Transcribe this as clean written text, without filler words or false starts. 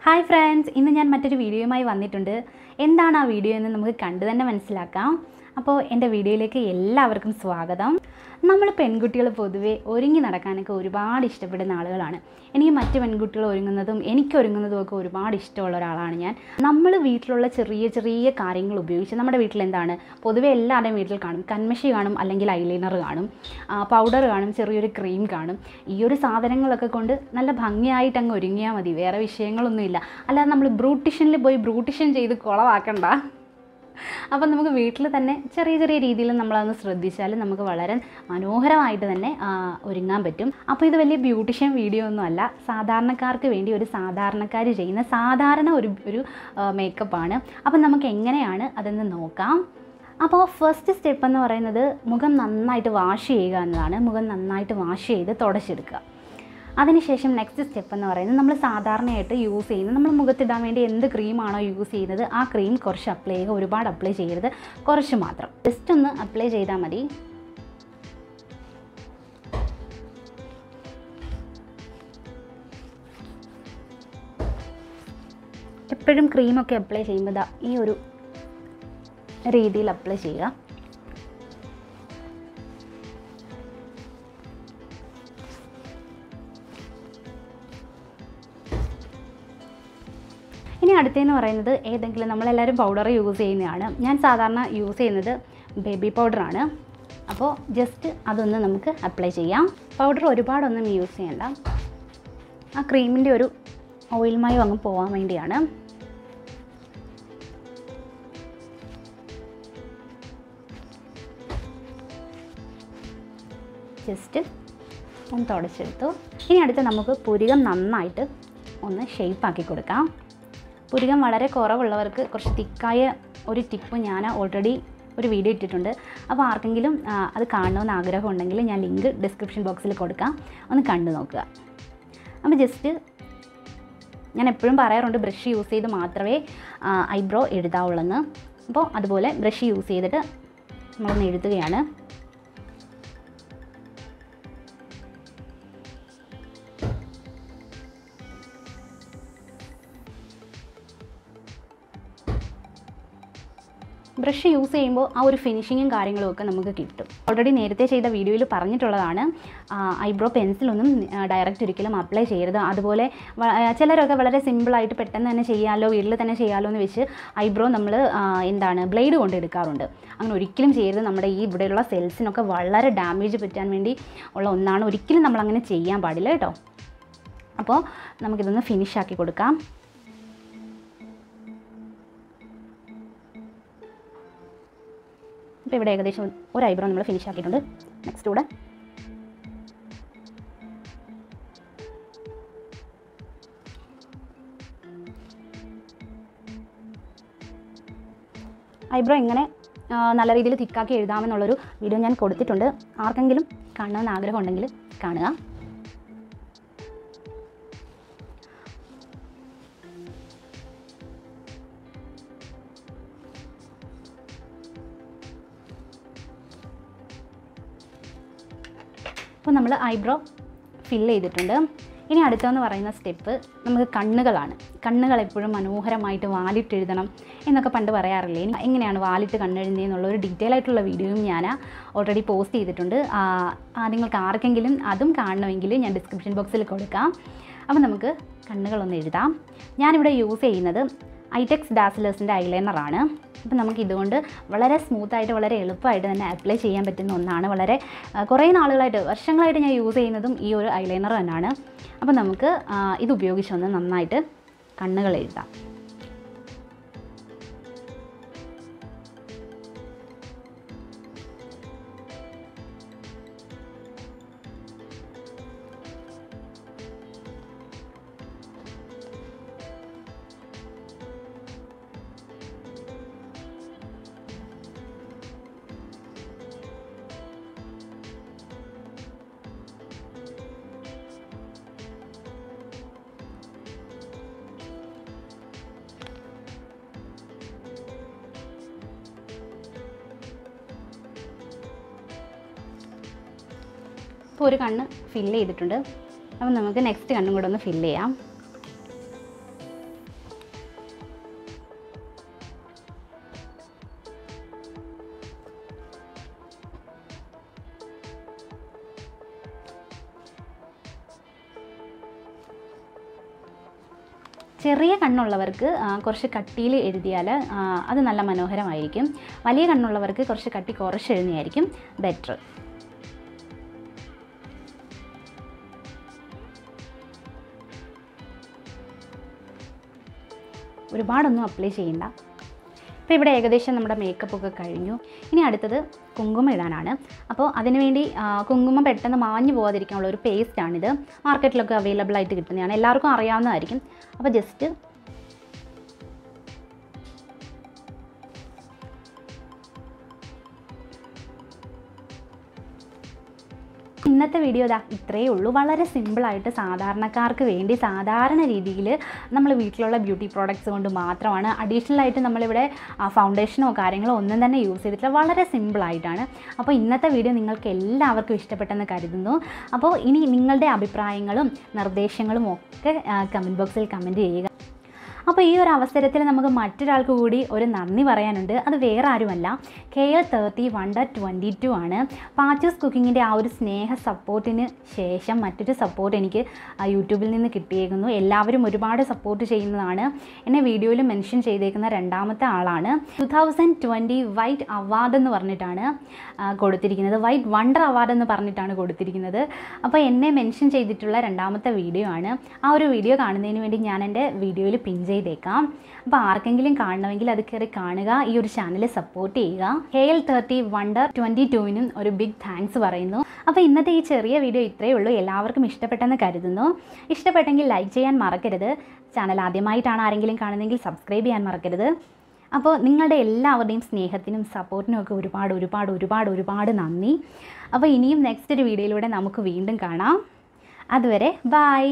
Hi friends, ഇന്ന് ഞാൻ മറ്റൊരു വീഡിയോയുമായി വന്നിട്ടുണ്ട്. എന്താണ് ആ വീഡിയോ എന്ന് നമുക്ക് കണ്ടു തന്നെ മനസ്സിലാക്കാം. അപ്പോൾ എൻ്റെ വീഡിയോയിലേക്ക് എല്ലാവർക്കും സ്വാഗതം. നമ്മൾ പെൺകുട്ടികൾ പൊതുവേ ഒരുങ്ങി നടക്കാനൊക്കെ ഒരുപാട് ഇഷ്ടപ്പെടുന്ന ആളുകളാണ്. എനിക്ക് മറ്റ് പെൺകുട്ടികൾ ഒരുങ്ങുന്നതും എനിക്കൊരുങ്ങുന്നതും ഒക്കെ ഒരുപാട് ഇഷ്ടമുള്ള ഒരാളാണ് ഞാൻ. നമ്മൾ വീട്ടിലുള്ള ചെറിയ ചെറിയ കാര്യങ്ങൾ ഉപയോഗിച്ച് നമ്മുടെ വീട്ടിൽ എന്താണ് പൊതുവേ എല്ലാവരുടെയും വീട്ടിൽ കാണും, കൺമഷി കാണും, അല്ലെങ്കിൽ ഐലൈനർ കാണും, പൗഡർ കാണും, ചെറിയൊരു ക്രീം കാണും. ഈ ഒരു സാധനങ്ങളൊക്കെ കൊണ്ട് നല്ല ഭംഗിയായിട്ട് അങ്ങ് ഒരുങ്ങിയാൽ മതി, വേറെ വിഷയങ്ങളൊന്നുമില്ല. അല്ലാതെ നമ്മൾ ബ്യൂട്ടീഷ്യനിൽ പോയി ബ്യൂട്ടീഷ്യൻ ചെയ്ത് കുളവാക്കണ്ട. അപ്പം നമുക്ക് വീട്ടിൽ തന്നെ ചെറിയ ചെറിയ രീതിയിൽ നമ്മളതൊന്ന് ശ്രദ്ധിച്ചാൽ നമുക്ക് വളരെ മനോഹരമായിട്ട് തന്നെ ഒരുങ്ങാൻ പറ്റും. അപ്പോൾ ഇത് വലിയ ബ്യൂട്ടീഷ്യൻ വീഡിയോ ഒന്നുമല്ല, സാധാരണക്കാർക്ക് വേണ്ടി ഒരു സാധാരണക്കാർ ചെയ്യുന്ന സാധാരണ ഒരു മേക്കപ്പാണ്. അപ്പം നമുക്ക് എങ്ങനെയാണ് അതെന്ന് നോക്കാം. അപ്പോൾ ഫസ്റ്റ് സ്റ്റെപ്പ് എന്ന് പറയുന്നത് മുഖം നന്നായിട്ട് വാഷ് ചെയ്യുക എന്നതാണ്. മുഖം നന്നായിട്ട് വാഷ് ചെയ്ത് തുടച്ചെടുക്കുക. അതിനുശേഷം നെക്സ്റ്റ് സ്റ്റെപ്പ് എന്ന് പറയുന്നത് നമ്മൾ സാധാരണയായിട്ട് യൂസ് ചെയ്യുന്നത്, നമ്മൾ മുഖത്തിടാൻ വേണ്ടി എന്ത് ക്രീമാണോ യൂസ് ചെയ്യുന്നത് ആ ക്രീം കുറച്ച് അപ്ലൈ ചെയ്യുക. ഒരുപാട് അപ്ലൈ ചെയ്യരുത്, കുറച്ച് മാത്രം, ജസ്റ്റ് ഒന്ന് അപ്ലൈ ചെയ്താൽ മതി. എപ്പോഴും ക്രീമൊക്കെ അപ്ലൈ ചെയ്യുമ്പോൾ ഈ ഒരു രീതിയിൽ അപ്ലൈ ചെയ്യുക. ഇനി അടുത്തതെന്ന് പറയുന്നത് ഏതെങ്കിലും നമ്മളെല്ലാവരും പൗഡർ യൂസ് ചെയ്യുന്നതാണ്. ഞാൻ സാധാരണ യൂസ് ചെയ്യുന്നത് ബേബി പൗഡറാണ്. അപ്പോൾ ജസ്റ്റ് അതൊന്ന് നമുക്ക് അപ്ലൈ ചെയ്യാം. പൗഡർ ഒരുപാടൊന്നും യൂസ് ചെയ്യണ്ട, ആ ക്രീമിൻ്റെ ഒരു ഓയിൽമയം അങ്ങ് പോകാൻ വേണ്ടിയാണ്. ജസ്റ്റ് ഒന്ന് തുടച്ചെടുത്തു. ഇനി അടുത്ത് നമുക്ക് പുരികം നന്നായിട്ട് ഒന്ന് ഷേപ്പാക്കി കൊടുക്കാം. പുരികം വളരെ കുറവുള്ളവർക്ക് കുറച്ച് തിക്കായ ഒരു ടിപ്പ് ഞാൻ ഓൾറെഡി ഒരു വീഡിയോ ഇട്ടിട്ടുണ്ട്. അപ്പോൾ ആർക്കെങ്കിലും അത് കാണണമെന്ന് ആഗ്രഹം ഉണ്ടെങ്കിൽ ഞാൻ ലിങ്ക് ഡിസ്ക്രിപ്ഷൻ ബോക്സിൽ കൊടുക്കാം, ഒന്ന് കണ്ടു നോക്കുക. അപ്പോൾ ജസ്റ്റ് ഞാൻ എപ്പോഴും പറയാറുണ്ട് ബ്രഷ് യൂസ് ചെയ്ത് മാത്രമേ ഐബ്രോ എഴുതാവുള്ളെന്ന്. അപ്പോൾ അതുപോലെ ബ്രഷ് യൂസ് ചെയ്തിട്ട് നമ്മളൊന്ന് എഴുതുകയാണ്. ബ്രഷ് യൂസ് ചെയ്യുമ്പോൾ ആ ഒരു ഫിനിഷിങ്ങും കാര്യങ്ങളും ഒക്കെ നമുക്ക് കിട്ടും. ഓൾറെഡി നേരത്തെ ചെയ്ത വീഡിയോയിൽ പറഞ്ഞിട്ടുള്ളതാണ്, ഐബ്രോ പെൻസിലൊന്നും ഡയറക്റ്റ് ഒരിക്കലും അപ്ലൈ ചെയ്യരുത്. അതുപോലെ ചിലരൊക്കെ വളരെ സിമ്പിളായിട്ട് പെട്ടെന്ന് തന്നെ ചെയ്യാമല്ലോ, വീട്ടിൽ തന്നെ ചെയ്യാമല്ലോ എന്ന് വെച്ച് ഐബ്രോ നമ്മൾ ബ്ലേഡ് കൊണ്ട് എടുക്കാറുണ്ട്. അങ്ങനെ ഒരിക്കലും ചെയ്യരുത്. നമ്മുടെ ഈ ഇവിടെയുള്ള സെൽസിനൊക്കെ വളരെ ഡാമേജ് പറ്റാൻ വേണ്ടി ഉള്ള ഒന്നാണ്. ഒരിക്കലും നമ്മളങ്ങനെ ചെയ്യാൻ പാടില്ല കേട്ടോ. അപ്പോൾ നമുക്കിതൊന്ന് ഫിനിഷാക്കി കൊടുക്കാം. ഇപ്പോൾ ഇവിടെ ഏകദേശം ഒരു ഐബ്രോ നമ്മൾ ഫിനിഷ് ആക്കിയിട്ടുണ്ട്. നെക്സ്റ്റ് കൂടെ ഐബ്രോ എങ്ങനെ നല്ല രീതിയിൽ തിക്കാക്കി എഴുതാമെന്നുള്ളൊരു വീഡിയോ ഞാൻ കൊടുത്തിട്ടുണ്ട്. ആർക്കെങ്കിലും കാണണമെന്ന് ആഗ്രഹം ഉണ്ടെങ്കിൽ കാണുക. അപ്പോൾ നമ്മൾ ഐബ്രോ ഫില്ല് ചെയ്തിട്ടുണ്ട്. ഇനി അടുത്തതെന്ന് പറയുന്ന സ്റ്റെപ്പ് നമുക്ക് കണ്ണുകളാണ്. കണ്ണുകൾ എപ്പോഴും മനോഹരമായിട്ട് വാലിട്ട് എഴുതണം എന്നൊക്കെ പണ്ട് പറയാറില്ലേ. എങ്ങനെയാണ് വാലിട്ട് കണ്ണെഴുതുന്നതെന്നുള്ളൊരു ഡീറ്റെയിൽ ആയിട്ടുള്ള വീഡിയോയും ഞാൻ ഓൾറെഡി പോസ്റ്റ് ചെയ്തിട്ടുണ്ട്. നിങ്ങൾക്ക് ആർക്കെങ്കിലും അതും കാണണമെങ്കിൽ ഞാൻ ഡിസ്ക്രിപ്ഷൻ ബോക്സിൽ കൊടുക്കാം. അപ്പോൾ നമുക്ക് കണ്ണുകളൊന്ന് എഴുതാം. ഞാനിവിടെ യൂസ് ചെയ്യുന്നത് ഐടെക്സ് ഡാസിലേഴ്സിൻ്റെ ഐലൈനറാണ്. അപ്പോൾ നമുക്ക് ഇതുകൊണ്ട് വളരെ സ്മൂത്തായിട്ട് വളരെ എളുപ്പമായിട്ട് തന്നെ അപ്ലൈ ചെയ്യാൻ പറ്റുന്ന ഒന്നാണ്. വളരെ കുറേ നാളുകളായിട്ട് വർഷങ്ങളായിട്ട് ഞാൻ യൂസ് ചെയ്യുന്നതും ഈ ഒരു ഐലൈനർ തന്നെയാണ്. അപ്പോൾ നമുക്ക് ഇത് ഉപയോഗിച്ചൊന്ന് നന്നായിട്ട് കണ്ണുകൾ എഴുതാം. ഇപ്പോൾ ഒരു കണ്ണ് ഫില്ല് ചെയ്തിട്ടുണ്ട്. അപ്പോൾ നമുക്ക് നെക്സ്റ്റ് കണ്ണും കൂടെ ഒന്ന് ഫില്ല് ചെയ്യാം. ചെറിയ കണ്ണുള്ളവർക്ക് കുറച്ച് കട്ടിയിൽ എഴുതിയാൽ അത് നല്ല മനോഹരമായിരിക്കും. വലിയ കണ്ണുള്ളവർക്ക് കുറച്ച് കട്ടി കുറച്ച് എഴുതിയായിരിക്കും ബെറ്റർ. ഒരുപാടൊന്നും അപ്ലൈ ചെയ്യണ്ട. ഇപ്പോൾ ഇവിടെ ഏകദേശം നമ്മുടെ മേക്കപ്പൊക്കെ കഴിഞ്ഞു. ഇനി അടുത്തത് കുങ്കുമം ഇടാനാണ്. അപ്പോൾ അതിനുവേണ്ടി കുങ്കുമം പെട്ടെന്ന് മാഞ്ഞു പോകാതിരിക്കാനുള്ള ഒരു പേസ്റ്റാണിത്. മാർക്കറ്റിലൊക്കെ അവൈലബിൾ ആയിട്ട് കിട്ടുന്നതാണ്, എല്ലാവർക്കും അറിയാവുന്നതായിരിക്കും. അപ്പോൾ ജസ്റ്റ് ഇന്നത്തെ വീഡിയോ ഇത്രയേ ഉള്ളൂ. വളരെ സിമ്പിളായിട്ട് സാധാരണക്കാർക്ക് വേണ്ടി സാധാരണ രീതിയിൽ നമ്മൾ വീട്ടിലുള്ള ബ്യൂട്ടി പ്രോഡക്റ്റ്സ് കൊണ്ട് മാത്രമാണ്. അഡീഷണലായിട്ട് നമ്മളിവിടെ ഫൗണ്ടേഷനോ കാര്യങ്ങളോ ഒന്നും തന്നെ യൂസ് ചെയ്തിട്ടില്ല. വളരെ സിമ്പിളായിട്ടാണ്. അപ്പോൾ ഇന്നത്തെ വീഡിയോ നിങ്ങൾക്ക് എല്ലാവർക്കും ഇഷ്ടപ്പെട്ടെന്ന് കരുതുന്നു. അപ്പോൾ ഇനി നിങ്ങളുടെ അഭിപ്രായങ്ങളും നിർദ്ദേശങ്ങളും ഒക്കെ കമൻറ്റ് ബോക്സിൽ കമൻറ്റ് ചെയ്യുക. അപ്പോൾ ഈ ഒരു അവസരത്തിൽ നമുക്ക് മറ്റൊരാൾക്ക് കൂടി ഒരു നന്ദി പറയാനുണ്ട്. അത് വേറെ ആരുമല്ല, KL30 Wonder 22 ആണ്. പാച്ചൂസ് കുക്കിങ്ങിൻ്റെ ആ ഒരു സ്നേഹ സപ്പോർട്ടിന് ശേഷം മറ്റൊരു സപ്പോർട്ട് എനിക്ക് യൂട്യൂബിൽ നിന്ന് കിട്ടിയേക്കുന്നു. എല്ലാവരും ഒരുപാട് സപ്പോർട്ട് ചെയ്യുന്നതാണ്. എന്നെ വീഡിയോയിൽ മെൻഷൻ ചെയ്തേക്കുന്ന രണ്ടാമത്തെ ആളാണ്. 2020 വൈറ്റ് അവാർഡ് എന്ന് പറഞ്ഞിട്ടാണ് കൊടുത്തിരിക്കുന്നത്. വൈറ്റ് വണ്ടർ അവാർഡ് എന്ന് പറഞ്ഞിട്ടാണ് കൊടുത്തിരിക്കുന്നത്. അപ്പോൾ എന്നെ മെൻഷൻ ചെയ്തിട്ടുള്ള രണ്ടാമത്തെ വീഡിയോ ആണ്. ആ ഒരു വീഡിയോ കാണുന്നതിന് വേണ്ടി ഞാൻ എൻ്റെ വീഡിയോയിൽ പിൻ ചെയ്തേക്കാം. അപ്പോൾ ആർക്കെങ്കിലും കാണണമെങ്കിൽ അത് കയറി കാണുക. ഈ ഒരു ചാനൽ സപ്പോർട്ട് ചെയ്യുക. KL30 Wonder 22നും ഒരു ബിഗ് താങ്ക്സ് പറയുന്നു. അപ്പോൾ ഇന്നത്തെ ഈ ചെറിയ വീഡിയോ ഇത്രയേ ഉള്ളൂ. എല്ലാവർക്കും ഇഷ്ടപ്പെട്ടെന്ന് കരുതുന്നു. ഇഷ്ടപ്പെട്ടെങ്കിൽ ലൈക്ക് ചെയ്യാൻ മറക്കരുത്. ചാനൽ ആദ്യമായിട്ടാണ് ആരെങ്കിലും കാണുന്നതെങ്കിൽ സബ്സ്ക്രൈബ് ചെയ്യാൻ മറക്കരുത്. അപ്പോൾ നിങ്ങളുടെ എല്ലാവരുടെയും സ്നേഹത്തിനും സപ്പോർട്ടിനും ഒക്കെ ഒരുപാട് ഒരുപാട് ഒരുപാട് ഒരുപാട് നന്ദി. അപ്പോൾ ഇനിയും നെക്സ്റ്റ് ഒരു വീഡിയോയിലൂടെ നമുക്ക് വീണ്ടും കാണാം. അതുവരെ ബൈ.